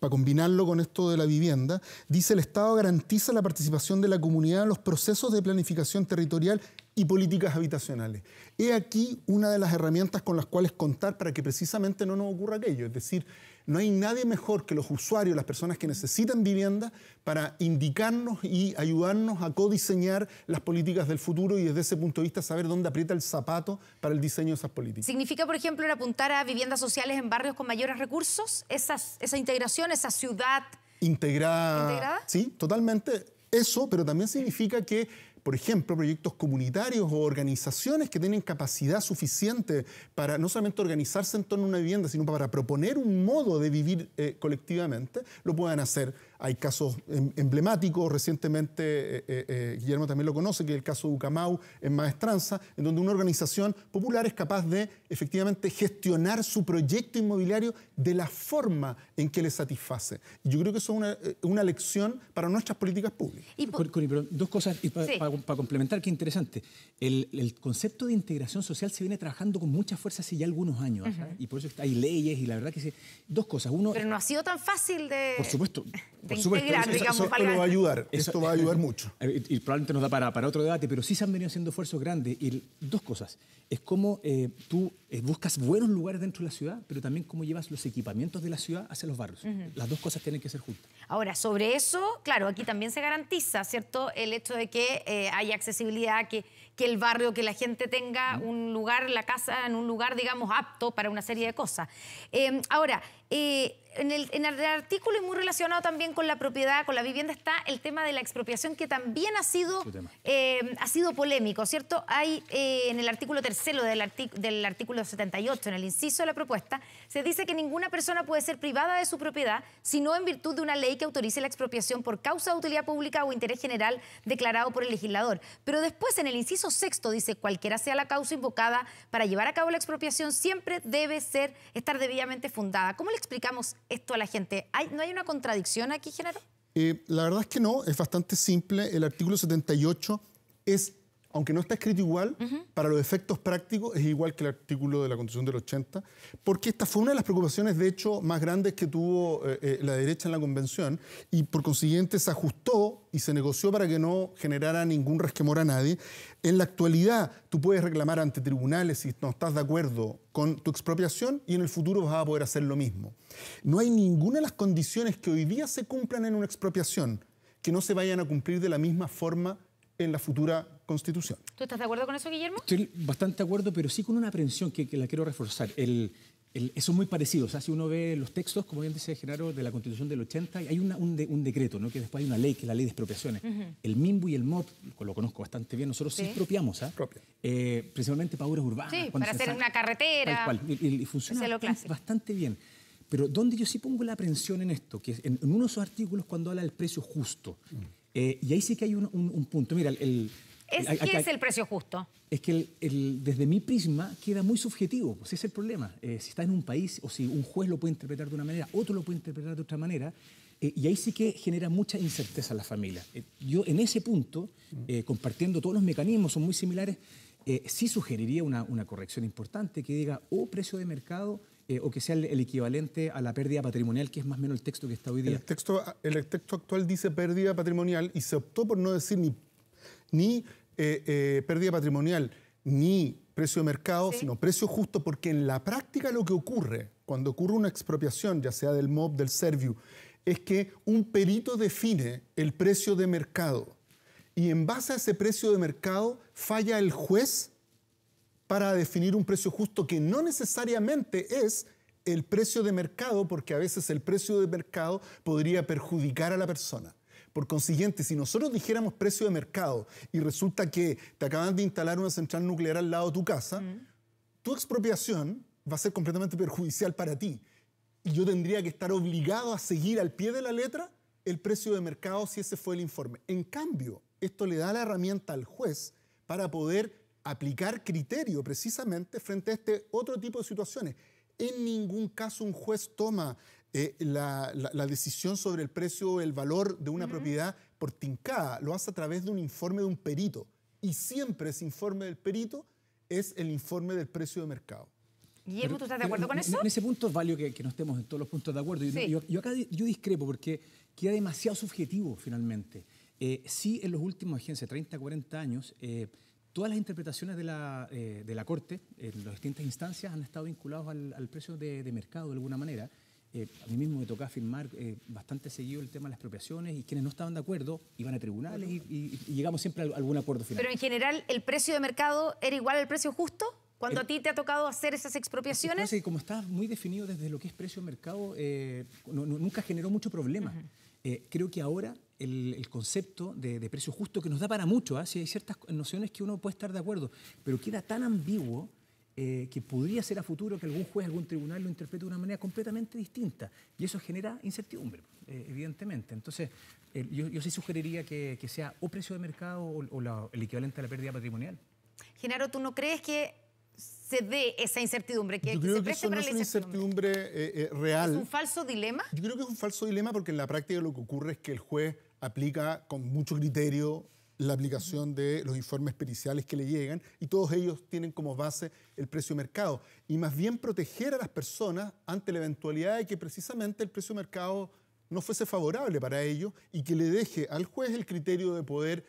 para combinarlo con esto de la vivienda, dice: el Estado garantiza la participación de la comunidad en los procesos de planificación territorial y políticas habitacionales. He aquí una de las herramientas con las cuales contar para que precisamente no nos ocurra aquello. Es decir, no hay nadie mejor que los usuarios, las personas que necesitan vivienda, para indicarnos y ayudarnos a codiseñar las políticas del futuro y desde ese punto de vista saber dónde aprieta el zapato para el diseño de esas políticas. ¿Significa, por ejemplo, el apuntar a viviendas sociales en barrios con mayores recursos? Esa integración, esa ciudad integrada. Sí, totalmente. Eso, pero también significa que, por ejemplo, proyectos comunitarios o organizaciones que tienen capacidad suficiente para no solamente organizarse en torno a una vivienda, sino para proponer un modo de vivir colectivamente, lo puedan hacer. Hay casos emblemáticos, recientemente Guillermo también lo conoce, que es el caso de Ucamau en Maestranza, en donde una organización popular es capaz de efectivamente gestionar su proyecto inmobiliario de la forma en que le satisface. Y yo creo que eso es una lección para nuestras políticas públicas. Connie, pero dos cosas para complementar, que interesante. El concepto de integración social se viene trabajando con mucha fuerza hace ya algunos años, y por eso hay leyes y la verdad que sí. Dos cosas. Uno, pero no ha sido tan fácil de... Por supuesto. De integrar, digamos, esto lo va a ayudar. Esto va a ayudar mucho. Y probablemente nos da para otro debate, pero sí se han venido haciendo esfuerzos grandes. Y dos cosas. Es cómo tú buscas buenos lugares dentro de la ciudad, pero también cómo llevas los equipamientos de la ciudad hacia los barrios. Las dos cosas tienen que ser juntas. Ahora, sobre eso, claro, aquí también se garantiza, ¿cierto?, el hecho de que haya accesibilidad, que el barrio, que la gente tenga un lugar, la casa, en un lugar, digamos, apto para una serie de cosas. Ahora, en el artículo, y muy relacionado también con la propiedad, con la vivienda, está el tema de la expropiación, que también ha sido polémico, ¿cierto? Hay en el artículo 3 del artículo 78, en el inciso de la propuesta, se dice que ninguna persona puede ser privada de su propiedad, sino en virtud de una ley que autorice la expropiación por causa de utilidad pública o interés general declarado por el legislador. Pero después, en el inciso 6, dice: cualquiera sea la causa invocada para llevar a cabo la expropiación, siempre debe estar debidamente fundada. ¿Cómo le explicamos esto a la gente? ¿No hay una contradicción aquí, Genaro? La verdad es que no, es bastante simple. El artículo 78 es, aunque no está escrito igual, para los efectos prácticos es igual que el artículo de la Constitución del 80, porque esta fue una de las preocupaciones, de hecho, más grandes que tuvo la derecha en la Convención, y por consiguiente se ajustó y se negoció para que no generara ningún resquemor a nadie. En la actualidad, tú puedes reclamar ante tribunales si no estás de acuerdo con tu expropiación, y en el futuro vas a poder hacer lo mismo. No hay ninguna de las condiciones que hoy día se cumplan en una expropiación que no se vayan a cumplir de la misma forma en la futura Constitución. ¿Tú estás de acuerdo con eso, Guillermo? Estoy bastante de acuerdo, pero sí con una aprensión que la quiero reforzar. Eso es muy parecido. O sea, si uno ve los textos, como bien dice Genaro, de la Constitución del 80, hay un decreto, ¿no?, que después hay una ley, que es la ley de expropiación. El MIMBU y el MOP, lo conozco bastante bien, nosotros sí expropiamos, principalmente para obras urbanas. Sí, para hacer una carretera. Tal cual. Y funciona bastante bien. Pero donde yo sí pongo la aprensión en esto, que es en uno de esos artículos cuando habla del precio justo. Y ahí sí que hay un punto. Mira, ¿qué es el precio justo? Es que desde mi prisma queda muy subjetivo, pues ese es el problema. Si está en un país, o si un juez lo puede interpretar de una manera, otro lo puede interpretar de otra manera, y ahí sí que genera mucha incerteza a la familia. Yo en ese punto, compartiendo todos los mecanismos, son muy similares, sí sugeriría una corrección importante que diga o precio de mercado, o que sea el equivalente a la pérdida patrimonial, que es más o menos el texto que está hoy día. El texto actual dice pérdida patrimonial, y se optó por no decir ni pérdida patrimonial ni precio de mercado, sino precio justo, porque en la práctica lo que ocurre cuando ocurre una expropiación, ya sea del MOB, del Serviu, es que un perito define el precio de mercado, y en base a ese precio de mercado falla el juez para definir un precio justo, que no necesariamente es el precio de mercado, porque a veces el precio de mercado podría perjudicar a la persona. Por consiguiente, si nosotros dijéramos precio de mercado y resulta que te acaban de instalar una central nuclear al lado de tu casa, tu expropiación va a ser completamente perjudicial para ti. Y yo tendría que estar obligado a seguir al pie de la letra el precio de mercado si ese fue el informe. En cambio, esto le da la herramienta al juez para poder aplicar criterio precisamente frente a este otro tipo de situaciones. En ningún caso un juez toma la decisión sobre el precio o el valor de una propiedad por tincada. Lo hace a través de un informe de un perito. Y siempre ese informe del perito es el informe del precio de mercado. Guillermo, ¿tú estás de acuerdo con eso? En ese punto es válido que no estemos en todos los puntos de acuerdo. Sí. Yo acá discrepo porque queda demasiado subjetivo finalmente. Sí, en los últimos, fíjense, 30, 40 años, todas las interpretaciones de la Corte, en las distintas instancias, han estado vinculados al precio de mercado de alguna manera. A mí mismo me tocaba firmar bastante seguido el tema de las expropiaciones y quienes no estaban de acuerdo iban a tribunales y llegamos siempre a algún acuerdo final. Pero en general, ¿el precio de mercado era igual al precio justo? Cuando a ti te ha tocado hacer esas expropiaciones. Que como está muy definido desde lo que es precio de mercado, nunca generó mucho problema. Creo que ahora el concepto de precio justo, que nos da para mucho, ¿sí? Hay ciertas nociones que uno puede estar de acuerdo, pero queda tan ambiguo que podría ser a futuro que algún juez, algún tribunal lo interprete de una manera completamente distinta. Y eso genera incertidumbre, evidentemente. Entonces, yo sí sugeriría que sea o precio de mercado o el equivalente a la pérdida patrimonial. Genaro, ¿tú no crees que se dé esa incertidumbre? Yo creo que eso no es una incertidumbre real. ¿Es un falso dilema? Yo creo que es un falso dilema porque en la práctica lo que ocurre es que el juez aplica con mucho criterio la aplicación de los informes periciales que le llegan y todos ellos tienen como base el precio de mercado. Y más bien proteger a las personas ante la eventualidad de que precisamente el precio de mercado no fuese favorable para ellos y que le deje al juez el criterio de poder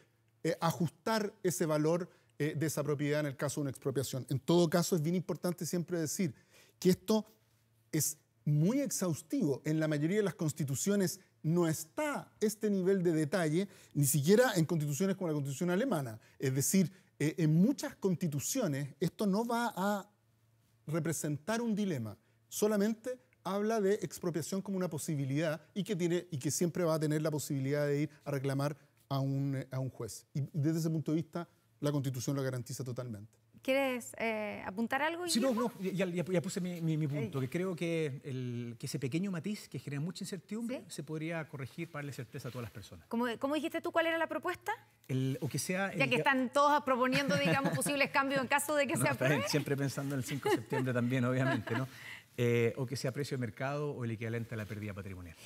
ajustar ese valor de esa propiedad en el caso de una expropiación. En todo caso, es bien importante siempre decir que esto es muy exhaustivo. En la mayoría de las constituciones no está este nivel de detalle, ni siquiera en constituciones como la Constitución alemana. Es decir, en muchas constituciones esto no va a representar un dilema, solamente habla de expropiación como una posibilidad y que siempre va a tener la posibilidad de ir a reclamar a un juez. Y desde ese punto de vista, la Constitución lo garantiza totalmente. ¿Quieres apuntar algo? Sí, no, ya puse mi punto, que creo que ese pequeño matiz que genera mucha incertidumbre se podría corregir para darle certeza a todas las personas. ¿Cómo dijiste tú cuál era la propuesta? O que sea... Ya que están todos proponiendo, digamos, posibles cambios en caso de que se apruebe. Siempre pensando en el 5 de septiembre también, obviamente, ¿no? O que sea precio de mercado o el equivalente a la pérdida patrimonial.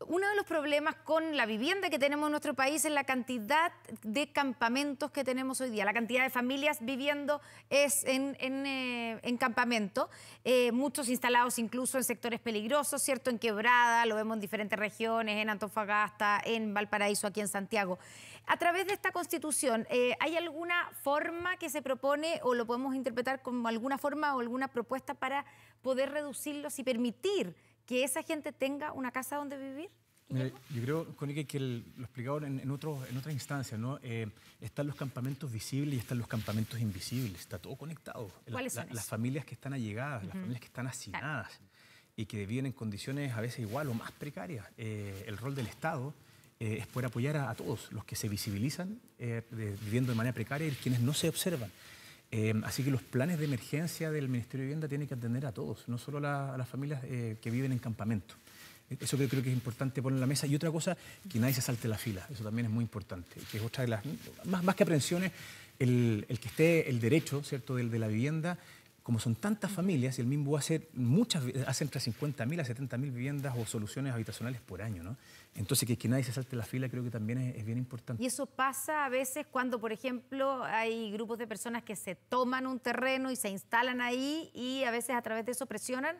Uno de los problemas con la vivienda que tenemos en nuestro país es la cantidad de campamentos que tenemos hoy día. La cantidad de familias viviendo es en campamento, muchos instalados incluso en sectores peligrosos, ¿cierto? En Quebrada, lo vemos en diferentes regiones, en Antofagasta, en Valparaíso, aquí en Santiago. A través de esta Constitución, ¿hay alguna forma que se propone o lo podemos interpretar como alguna forma o alguna propuesta para poder reducirlos y permitir que esa gente tenga una casa donde vivir? Mira, yo creo, Connie, que lo explicaba en otras instancias, ¿no? Están los campamentos visibles y están los campamentos invisibles. Está todo conectado. ¿Cuáles son las familias que están allegadas, las familias que están hacinadas y que viven en condiciones a veces igual o más precarias. El rol del Estado es poder apoyar a todos los que se visibilizan viviendo de manera precaria y quienes no se observan. Así que los planes de emergencia del Ministerio de Vivienda tienen que atender a todos, no solo a las familias que viven en campamento. Eso creo que es importante poner en la mesa. Y otra cosa, que nadie se salte la fila. Eso también es muy importante. Que es otra de las... Más que aprensiones, el que esté el derecho, ¿cierto?, de la vivienda. Como son tantas familias, el MIMBU hace entre 50.000 a 70.000 viviendas o soluciones habitacionales por año, ¿no? Entonces, que nadie se salte la fila creo que también es bien importante. Y eso pasa a veces cuando, por ejemplo, hay grupos de personas que se toman un terreno y se instalan ahí y a veces a través de eso presionan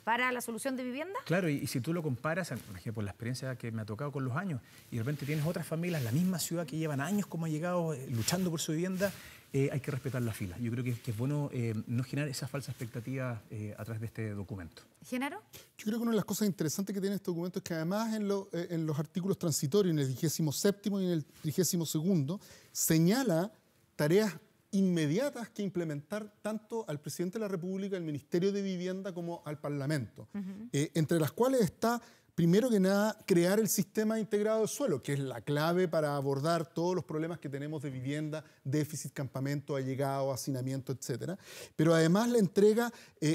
para la solución de vivienda. Claro, y si tú lo comparas, imagínate, por la experiencia que me ha tocado con los años, y de repente tienes otras familias en la misma ciudad que llevan años como allegados luchando por su vivienda, hay que respetar la fila. Yo creo que es bueno no generar esa falsa expectativa a través de este documento. ¿Genaro? Yo creo que una de las cosas interesantes que tiene este documento es que además en los artículos transitorios, en el 27º y en el 32º, señala tareas inmediatas que implementar tanto al presidente de la República, al Ministerio de Vivienda, como al Parlamento. Entre las cuales está, primero que nada, crear el sistema integrado de suelo, que es la clave para abordar todos los problemas que tenemos de vivienda, déficit, campamento, allegado, hacinamiento, etc. Pero además le entrega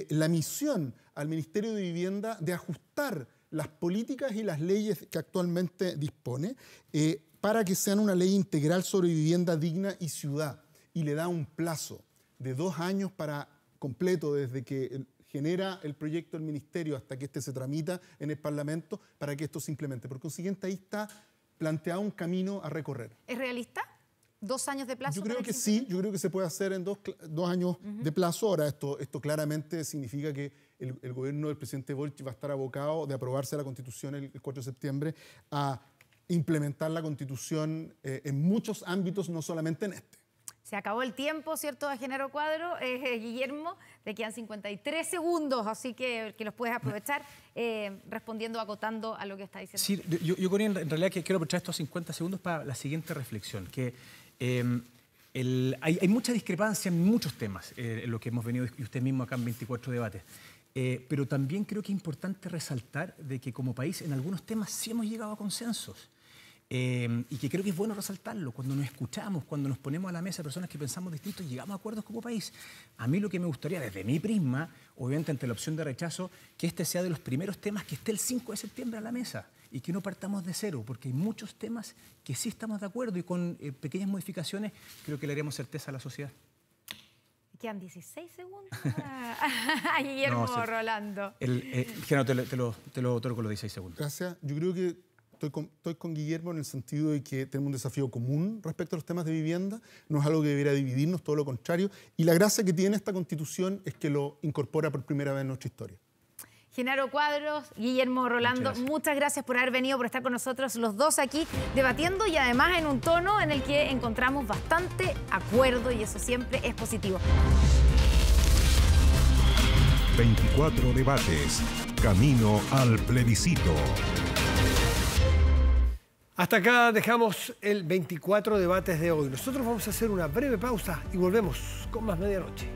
la misión al Ministerio de Vivienda de ajustar las políticas y las leyes que actualmente dispone para que sean una ley integral sobre vivienda digna y ciudad. Y le da un plazo de 2 años completo desde que genera el proyecto del Ministerio hasta que este se tramita en el Parlamento para que esto se implemente. Por consiguiente, ahí está planteado un camino a recorrer. ¿Es realista? ¿2 años de plazo? Yo creo que sí, yo creo que se puede hacer en 2 años de plazo. Ahora, esto claramente significa que el gobierno del presidente Boric va a estar abocado de aprobarse la Constitución el 4 de septiembre a implementar la Constitución en muchos ámbitos, no solamente en este. Se acabó el tiempo, ¿cierto, de Genaro Cuadro? Guillermo, te quedan 53 segundos, así que los puedes aprovechar respondiendo, acotando a lo que está diciendo. Sí, yo Connie, en realidad que quiero aprovechar estos 50 segundos para la siguiente reflexión, que hay mucha discrepancia en muchos temas, en lo que hemos venido, y usted mismo acá en 24 debates. Pero también creo que es importante resaltar de que como país en algunos temas sí hemos llegado a consensos. Y que creo que es bueno resaltarlo. Cuando nos escuchamos, cuando nos ponemos a la mesa personas que pensamos distinto, llegamos a acuerdos como país. A mí lo que me gustaría, desde mi prisma, obviamente ante la opción de rechazo, que este sea de los primeros temas que esté el 5 de septiembre a la mesa y que no partamos de cero, porque hay muchos temas que sí estamos de acuerdo y con pequeñas modificaciones creo que le haremos certeza a la sociedad. Quedan 16 segundos a Guillermo Rolando. Te lo otorgo los 16 segundos. Gracias. Yo creo que estoy con Guillermo en el sentido de que tenemos un desafío común respecto a los temas de vivienda. No es algo que debiera dividirnos, todo lo contrario. Y la gracia que tiene esta Constitución es que lo incorpora por primera vez en nuestra historia. Genaro Cuadros, Guillermo Rolando, muchas gracias por haber venido, por estar con nosotros los dos aquí debatiendo y además en un tono en el que encontramos bastante acuerdo y eso siempre es positivo. 24 debates, camino al plebiscito. Hasta acá dejamos el 24 debates de hoy. Nosotros vamos a hacer una breve pausa y volvemos con más Medianoche.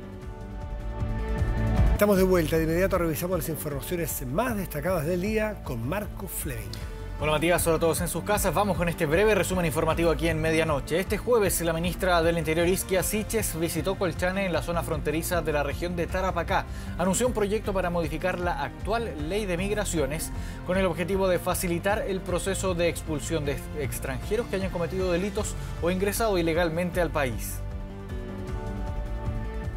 Estamos de vuelta, de inmediato revisamos las informaciones más destacadas del día con Marco Fleming. Hola Matías, hola a todos en sus casas. Vamos con este breve resumen informativo aquí en Medianoche. Este jueves la ministra del Interior Isquia Siches visitó Colchane en la zona fronteriza de la región de Tarapacá. Anunció un proyecto para modificar la actual ley de migraciones con el objetivo de facilitar el proceso de expulsión de extranjeros que hayan cometido delitos o ingresado ilegalmente al país.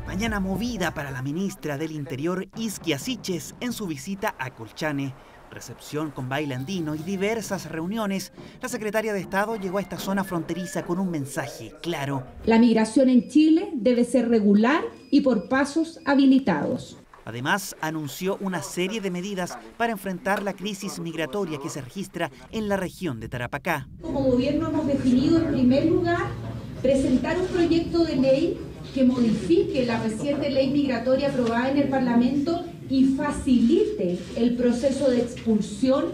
Mañana movida para la ministra del Interior Isquia Siches en su visita a Colchane. Recepción con baile andino y diversas reuniones, la secretaria de Estado llegó a esta zona fronteriza con un mensaje claro. La migración en Chile debe ser regular y por pasos habilitados. Además, anunció una serie de medidas para enfrentar la crisis migratoria que se registra en la región de Tarapacá. Como gobierno hemos definido en primer lugar presentar un proyecto de ley que modifique la reciente ley migratoria aprobada en el Parlamento y facilite el proceso de expulsión,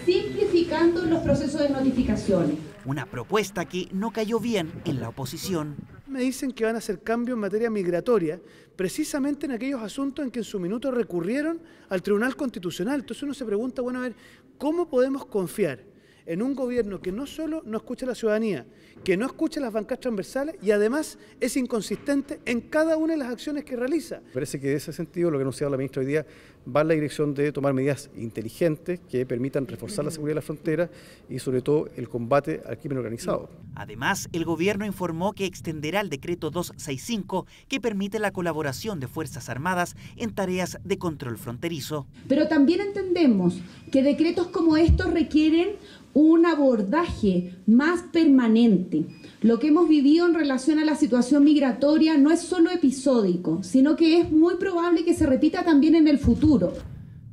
simplificando los procesos de notificaciones. Una propuesta que no cayó bien en la oposición. Me dicen que van a hacer cambios en materia migratoria, precisamente en aquellos asuntos en que en su minuto recurrieron al Tribunal Constitucional. Entonces uno se pregunta, bueno, a ver, ¿cómo podemos confiar en un gobierno que no solo no escucha a la ciudadanía, que no escucha las bancadas transversales y además es inconsistente en cada una de las acciones que realiza? Parece que en ese sentido lo que ha anunciado la ministra hoy día va en la dirección de tomar medidas inteligentes que permitan reforzar la seguridad de la frontera y sobre todo el combate al crimen organizado. Además, el gobierno informó que extenderá el decreto 265 que permite la colaboración de Fuerzas Armadas en tareas de control fronterizo. Pero también entendemos que decretos como estos requieren un abordaje más permanente. Lo que hemos vivido en relación a la situación migratoria no es solo episódico, sino que es muy probable que se repita también en el futuro.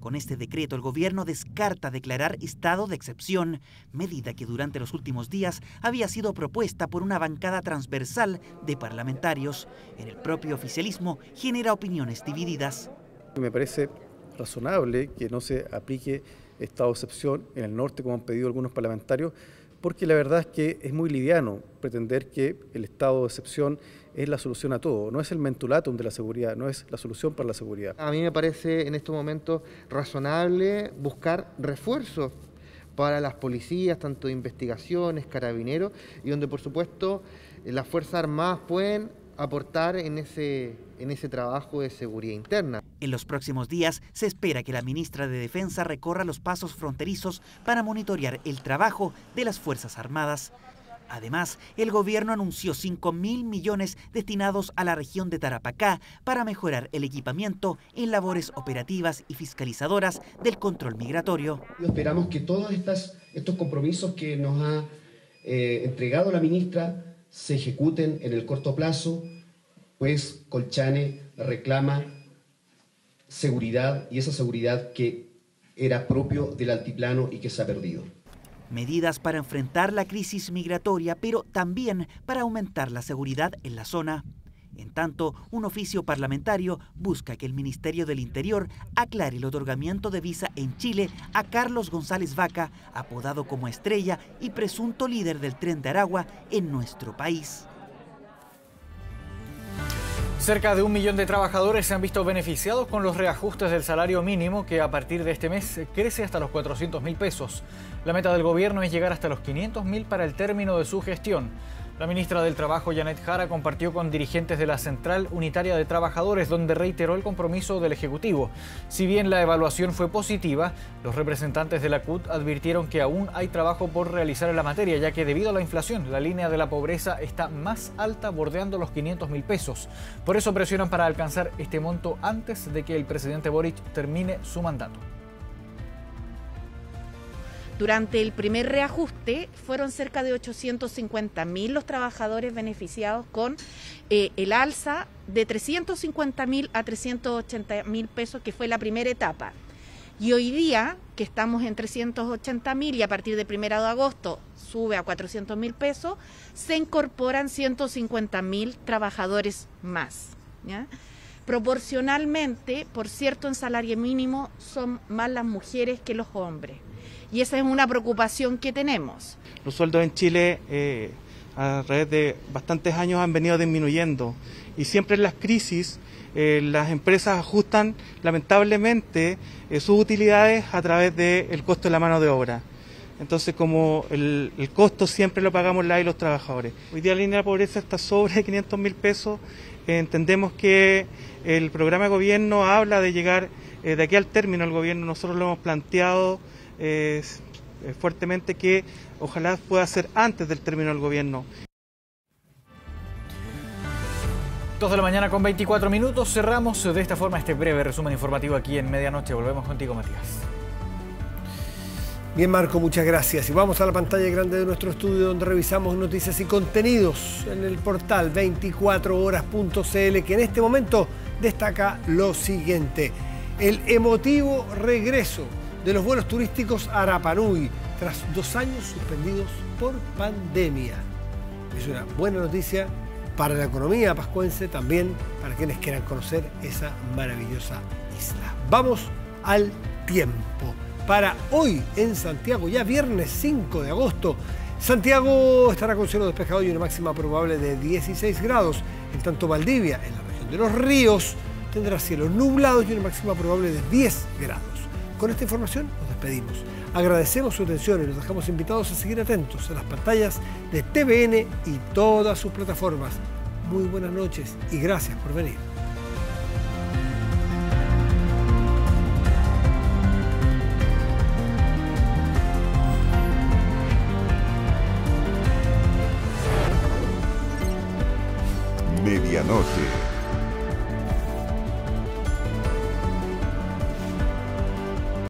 Con este decreto, el gobierno descarta declarar estado de excepción, medida que durante los últimos días había sido propuesta por una bancada transversal de parlamentarios. En el propio oficialismo genera opiniones divididas. Me parece razonable que no se aplique estado de excepción en el norte, como han pedido algunos parlamentarios, porque la verdad es que es muy liviano pretender que el estado de excepción es la solución a todo. No es el mentulatum de la seguridad, no es la solución para la seguridad. A mí me parece en estos momentos razonable buscar refuerzos para las policías, tanto de investigaciones, carabineros, y donde por supuesto las Fuerzas Armadas pueden aportar en ese trabajo de seguridad interna. En los próximos días se espera que la ministra de Defensa recorra los pasos fronterizos para monitorear el trabajo de las Fuerzas Armadas. Además, el gobierno anunció 5.000 millones destinados a la región de Tarapacá para mejorar el equipamiento en labores operativas y fiscalizadoras del control migratorio. Esperamos que todos estos compromisos que nos ha entregado la ministra se ejecuten en el corto plazo, pues Colchane reclama seguridad, y esa seguridad que era propio del altiplano y que se ha perdido. Medidas para enfrentar la crisis migratoria, pero también para aumentar la seguridad en la zona. En tanto, un oficio parlamentario busca que el Ministerio del Interior aclare el otorgamiento de visa en Chile a Carlos González Vaca, apodado como Estrella y presunto líder del Tren de Aragua en nuestro país. Cerca de 1 millón de trabajadores se han visto beneficiados con los reajustes del salario mínimo, que a partir de este mes crece hasta los 400.000 pesos. La meta del gobierno es llegar hasta los 500.000 para el término de su gestión. La ministra del Trabajo, Janet Jara, compartió con dirigentes de la Central Unitaria de Trabajadores, donde reiteró el compromiso del Ejecutivo. Si bien la evaluación fue positiva, los representantes de la CUT advirtieron que aún hay trabajo por realizar en la materia, ya que debido a la inflación, la línea de la pobreza está más alta, bordeando los 500.000 pesos. Por eso presionan para alcanzar este monto antes de que el presidente Boric termine su mandato. Durante el primer reajuste fueron cerca de 850.000 los trabajadores beneficiados con el alza de 350.000 a 380.000 pesos, que fue la primera etapa. Y hoy día, que estamos en 380.000 y a partir del 1 de agosto sube a 400.000 pesos, se incorporan 150.000 trabajadores más, ¿ya? Proporcionalmente, por cierto, en salario mínimo son más las mujeres que los hombres. Y esa es una preocupación que tenemos. Los sueldos en Chile a través de bastantes años han venido disminuyendo, y siempre en las crisis las empresas ajustan lamentablemente sus utilidades a través del costo de la mano de obra. Entonces, como el costo siempre lo pagamos las y los trabajadores. Hoy día la línea de la pobreza está sobre 500.000 pesos. Entendemos que el programa de gobierno habla de llegar de aquí al término del gobierno. Nosotros lo hemos planteado fuertemente, que ojalá pueda ser antes del término del gobierno. 2 de la mañana con 24 minutos. Cerramos de esta forma este breve resumen informativo aquí en Medianoche. Volvemos contigo, Matías. Bien, Marco, muchas gracias. Y vamos a la pantalla grande de nuestro estudio, donde revisamos noticias y contenidos en el portal 24horas.cl, que en este momento destaca lo siguiente: el emotivo regreso de los vuelos turísticos a Rapa Nui tras 2 años suspendidos por pandemia. Es una buena noticia para la economía pascuense, también para quienes quieran conocer esa maravillosa isla. Vamos al tiempo. Para hoy en Santiago, ya viernes 5 de agosto, Santiago estará con cielo despejado y una máxima probable de 16 grados. En tanto, Valdivia, en la región de Los Ríos, tendrá cielos nublados y una máxima probable de 10 grados. Con esta información nos despedimos. Agradecemos su atención y los dejamos invitados a seguir atentos a las pantallas de TVN y todas sus plataformas. Muy buenas noches y gracias por venir. Medianoche.